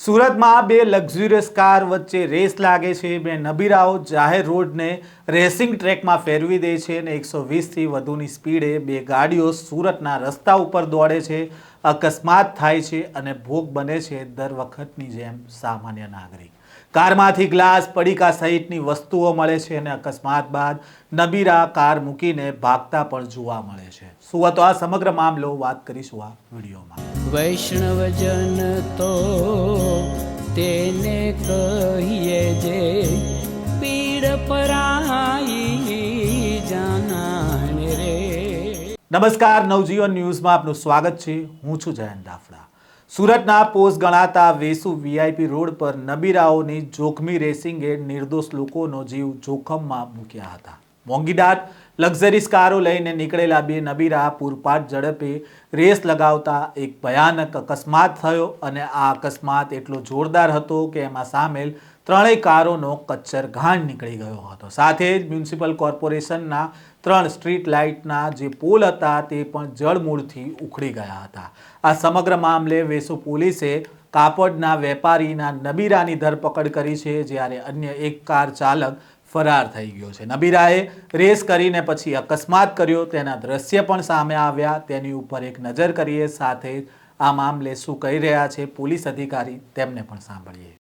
સુરતમાં બે luxurious car વચ્ચે રેસ લાગે છે। બે નબીરાઓ જાહેર રોડને રેસિંગ ટ્રેકમાં ફેરવી દે છે અને 120થી વધુની સ્પીડે બે ગાડીઓ સુરતના રસ્તા ઉપર દોડે છે। અકસ્માત થાય છે અને ભોગ બને છે દર વખતની જેમ સામાન્ય નાગરિક। કારમાંથી ગ્લાસ પડીકા સહિતની વસ્તુઓ મળે છે અને અકસ્માત બાદ નબીરા કાર મૂકીને ભાગતા પણ જોવા મળે છે। શું હતો આ સમગ્ર મામલો, વાત કરીશું આ વિડીયોમાં। વૈષ્ણવજન તો તેને કહીએ જે પીડ પરાઈ જાનાને રે। નમસ્કાર, નવજીવન ન્યૂઝમાં આપનું સ્વાગત છે। હું છું જયંત દાફડા। સુરતના પોસ્ટ ગણાતા વેસુ વીઆઈપી રોડ પર નબીરાઓની જોખમી રેસિંગે નિર્દોષ લોકોનો જીવ જોખમમાં મૂક્યા હતા। મોંઘીદાટ લક્ઝરીસ કારો લઈને નીકળેલા બે નબીરા પૂરપાટ ઝડપે રેસ લગાવતા એક ભયાનક અકસ્માત થયો અને આ અકસ્માત એટલો જોરદાર હતો કે એમાં સામેલ ત્રણેય કારોનો કચ્છર ઘાણ નીકળી ગયો હતો। સાથે જ મ્યુનિસિપલ કોર્પોરેશનના 3 સ્ટ્રીટ લાઇટના જે પોલ હતા તે પણ જળમૂળથી ઉખડી ગયા હતા। આ સમગ્ર મામલે વેસુ પોલીસે કાપડના વેપારીના નબીરાની ધરપકડ કરી છે, જ્યારે અન્ય એક કાર ચાલક ફરાર થઈ ગયો છે। નબીરાએ રેસ કરીને પછી અકસ્માત કર્યો તેના દ્રશ્ય પણ સામે આવ્યા, તેની ઉપર એક નજર કરીએ। સાથે આ મામલે શું કહી રહ્યા છે પોલીસ અધિકારી તેમને પણ સાંભળીએ।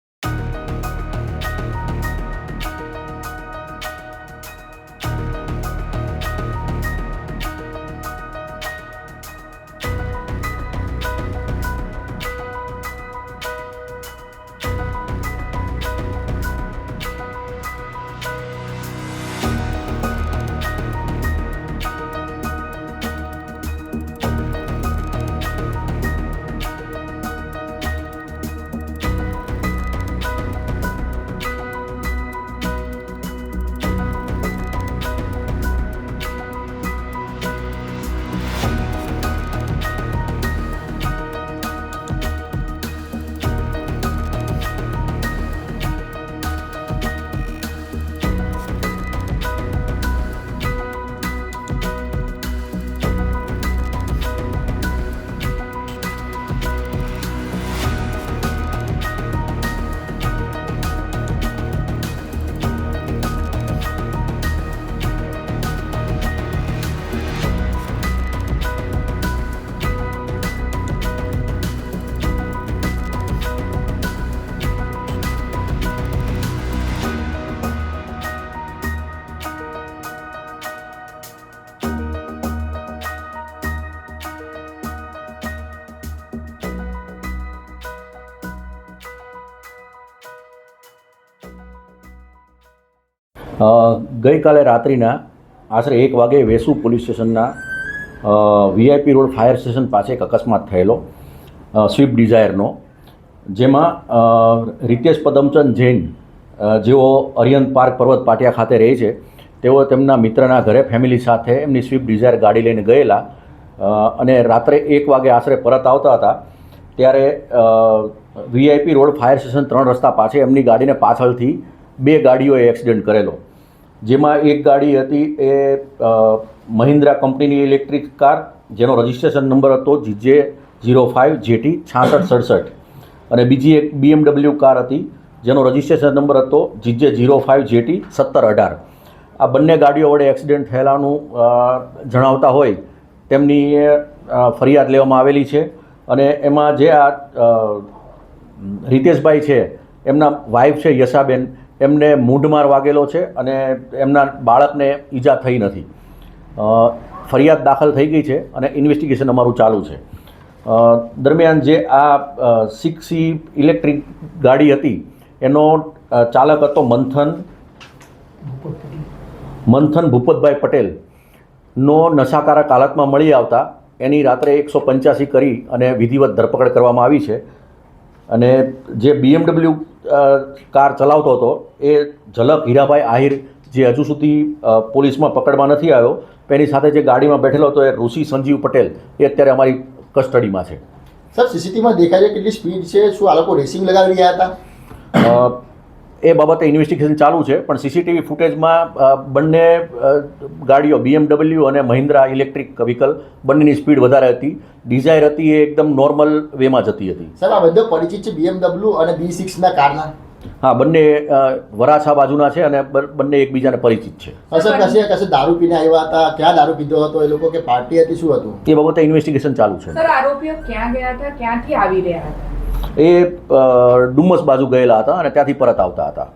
ગઈકાલે રાત્રિના આશરે 1 વાગે વેસુ પોલીસ સ્ટેશનના વીઆઈપી રોડ ફાયર સ્ટેશન પાસે એક અકસ્માત થયેલો સ્વિફ્ટ ડિઝાયરનો, જેમાં રિતેશ પદમચંદ જૈન જેઓ અરિયંત પાર્ક પર્વત પાટિયા ખાતે રહે છે, તેઓ તેમના મિત્રના ઘરે ફેમિલી સાથે એમની સ્વિફ્ટ ડિઝાયર ગાડી લઈને ગયેલા અને રાત્રે 1 વાગે આશરે પરત આવતા હતા ત્યારે વીઆઈપી રોડ ફાયર સ્ટેશન 3 રસ્તા પાસે એમની ગાડીને પાછળથી 2 ગાડીઓએ એક્સિડન્ટ કરેલો, જેમાં એક ગાડી હતી એ મહિન્દ્રા કંપનીની ઇલેક્ટ્રિક કાર જેનો રજિસ્ટ્રેશન નંબર હતો GJ05JT 6667 અને બીજી એક BMW કાર હતી જેનો રજિસ્ટ્રેશન નંબર હતો GJ05JT 1718। આ બંને ગાડીઓ વડે એક્સિડન્ટ થયેલાનું જણાવતા હોય તેમની ફરિયાદ લેવામાં આવેલી છે અને એમાં જે આ રિતેશભાઈ છે એમના વાઇફ છે યશાબેન, એમને મૂઢમાર વાગેલો છે અને એમના બાળકને ઈજા થઈ નથી। ફરિયાદ દાખલ થઈ ગઈ છે અને ઇન્વેસ્ટિગેશન અમારું ચાલુ છે। દરમિયાન જે આ 6C ઇલેક્ટ્રિક ગાડી હતી એનો ચાલક હતો મંથન ભૂપતભાઈ પટેલનો નશાકારક હાલતમાં મળી આવતા એની રાત્રે 185 કરી અને વિધિવત ધરપકડ કરવામાં આવી છે અને જે BMW કાર ચલાવતો હતો એ ઝલક હીરાભાઈ આહિર, જે હજુ સુધી પોલીસમાં પકડમાં નથી આવ્યો, એની સાથે જે ગાડીમાં બેઠેલો હતો એ ઋષિ સંજીવ પટેલ, એ અત્યારે અમારી કસ્ટડીમાં છે। સર, સીસીટીવીમાં દેખાય છે કેટલી સ્પીડ છે? શું આ લોકો રેસિંગ લગાવી રહ્યા હતા? એ બાબતે ઇન્વેસ્ટિગેશન ચાલુ છે, પણ સીસીટીવી ફૂટેજમાં બંને ગાડીઓ BMW અને મહિન્દ્રા ઇલેક્ટ્રિક વ્હીકલ બંનેની સ્પીડ વધારે હતી. ડિઝાયર હતી એ એકદમ નોર્મલ વેમાં જતી હતી. સાહેબ આ બધો પરિચિત છે BMW અને B6 ના કારના? હા, બંને વરાછા બાજુના છે અને બંને એકબીજાને પરિચિત છે. સર કશે દારૂ પીને આવ્યા હતા? ક્યાં દારૂ પીધો હતો એ લોકો, કે પાર્ટી હતી, શું હતું? એ બાબતે ઇન્વેસ્ટિગેશન ચાલુ છે. સર આરોપીઓ ક્યાં ગયા હતા, ક્યાંથી આવી રહ્યા હતા? એ ડુમસ બાજુ ગયેલા હતા અને ત્યાંથી પરત આવતા હતા.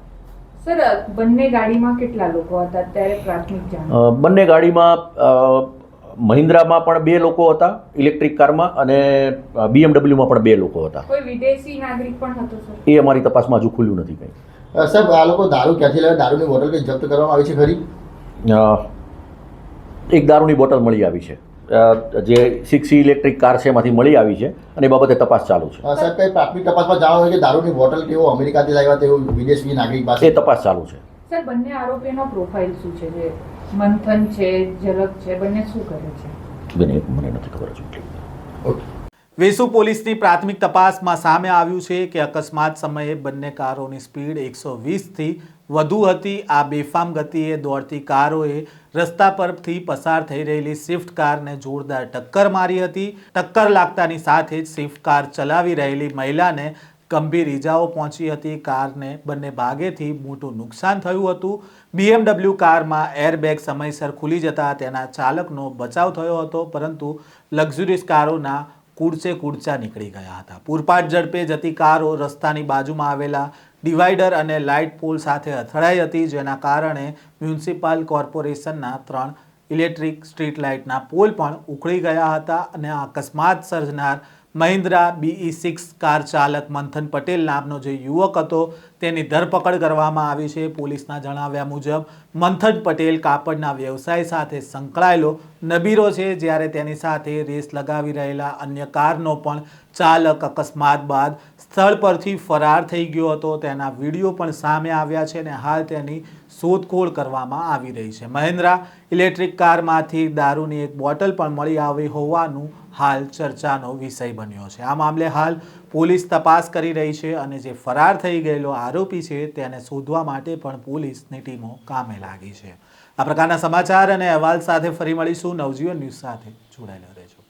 સર બંને ગાડીમાં કેટલા લોકો હતા અત્યારે પ્રાથમિક જાણ? બંને ગાડીમાં મહિન્દ્રામાં પણ 2 લોકો હતા ઇલેક્ટ્રિક કારમાં, અને BMWમાં પણ 2 લોકો હતા. કોઈ વિદેશી નાગરિક પણ હતો સર? એ અમારી તપાસમાં હજુ ખુલ્યું નથી કંઈ. સાહેબ આ લોકો દારૂ ક્યાંથી લાવ્યા? દારૂની બોટલ કંઈ જપ્ત કરવામાં આવી છે ખરી? એક દારૂની બોટલ મળી આવી છે, જે 6 ઇલેક્ટ્રિક કાર છે એમાંથી મળી આવી છે, અને એ બાબતે તપાસ ચાલુ છે. સાહેબ કઈ પ્રાથમિક તપાસમાં જાણવા મળ્યું કે દારૂની બોટલ કેવો અમેરિકાથી લાવ્યા તેવું વિદેશી નાગરિક પાસે? એ તપાસ ચાલુ છે. સર બંને આરોપીનો પ્રોફાઇલ શું છે? જે મંથન છે, ઝલક છે, બંને શું કરે છે? મને નથી ખબર હજુ. ઓકે. વેસુ પોલીસની પ્રાથમિક તપાસમાં સામે આવ્યું છે કે અકસ્માત સમયે બંને કારોની સ્પીડ 120થી વધુ હતી. આ બેફામ ગતિએ દોડતી કારોએ રસ્તા પરથી પસાર થઈ રહેલી સ્વિફ્ટ કારને જોરદાર ટક્કર મારી હતી. ટક્કર લાગતાની સાથે જ સ્વિફ્ટ કાર ચલાવી રહેલી મહિલાને ગંભીર ઈજાઓ પહોંચી હતી. કારને બંને ભાગેથી મોટું નુકસાન થયું હતું. BMW કારમાં એરબેગ સમયસર ખુલી જતા તેના ચાલકનો બચાવ થયો હતો, પરંતુ લક્ઝુરિયસ કારોના કૂડચા નીકળી ગયા હતા. પૂરપાટ ઝડપે જતી કારો રસ્તાની બાજુમાં આવેલા ડિવાઈડર અને લાઇટ પોલ સાથે અથડાઈ હતી, જેના કારણે મ્યુનિસિપલ કોર્પોરેશનના 3 ઇલેક્ટ્રિક સ્ટ્રીટ લાઇટના પોલ પણ ઉખડી ગયા હતા. અને આ અકસ્માત સર્જનાર મહિન્દ્રા BE6 કાર ચાલક મંથન પટેલ નામનો જે યુવક હતો તેની ધરપકડ કરવામાં આવી છે. પોલીસના જણાવ્યા મુજબ મંથન પટેલ કાપડના વ્યવસાય સાથે સંકળાયેલો નબીરો છે, જ્યારે તેની સાથે રેસ લગાવી રહેલા અન્ય કારનો પણ ચાલક અકસ્માત બાદ સ્થળ પરથી ફરાર થઈ ગયો હતો. તેના વિડીયો પણ સામે આવ્યા છે અને હાલ તેની શોધખોળ કરવામાં આવી રહી છે. મહિન્દ્રા ઇલેક્ટ્રિક કારમાંથી દારૂની એક બોટલ પણ મળી આવી હોવાનું હાલ ચર્ચાનો વિષય બન્યો છે. આ મામલે હાલ પોલીસ તપાસ કરી રહી છે અને જે ફરાર થઈ ગયેલો આરોપી છે તેને શોધવા માટે પણ પોલીસની ટીમો કામે લાગી છે. આ પ્રકારના સમાચાર અને અહેવાલ સાથે ફરી મળીશું. નવજીવન ન્યૂઝ સાથે જોડાયેલા રહેજો.